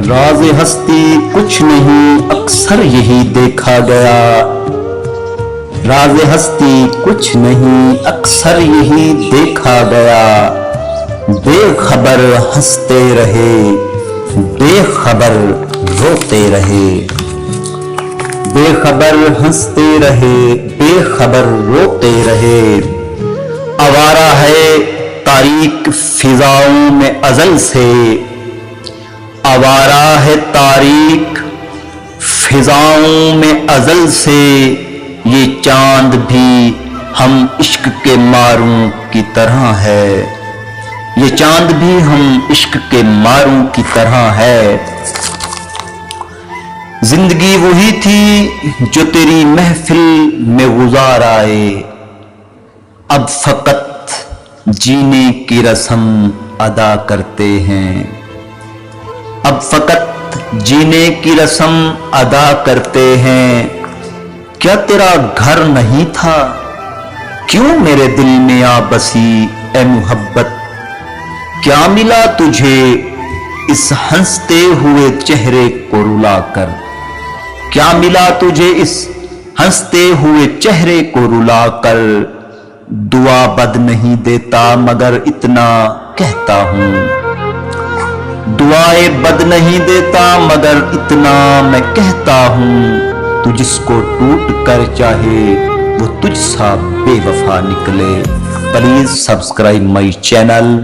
راز ہستی کچھ نہیں اکثر یہی دیکھا گیا، راز ہستی کچھ نہیں اکثر یہی دیکھا گیا، بے خبر ہنستے رہے بے خبر روتے رہے، بے خبر ہنستے رہے بے خبر روتے رہے، آوارہ ہے تاریک فضاؤں میں ازل سے، آوارہ ہے تاریک فضاؤں میں ازل سے، یہ چاند بھی ہم عشق کے ماروں کی طرح ہے، یہ چاند بھی ہم عشق کے ماروں کی طرح ہے، زندگی وہی تھی جو تیری محفل میں گزار آئے، اب فقط جینے کی رسم ادا کرتے ہیں، اب فقط جینے کی رسم ادا کرتے ہیں، کیا تیرا گھر نہیں تھا کیوں میرے دل میں آ بسی اے محبت، کیا ملا تجھے اس ہنستے ہوئے چہرے کو رلا کر، کیا ملا تجھے اس ہنستے ہوئے چہرے کو رلا کر، دعا بد نہیں دیتا مگر اتنا کہتا ہوں، دعائیں بد نہیں دیتا مگر اتنا میں کہتا ہوں، تو جس کو ٹوٹ کر چاہے وہ تجھ سا بے وفا نکلے۔ Please subscribe my channel.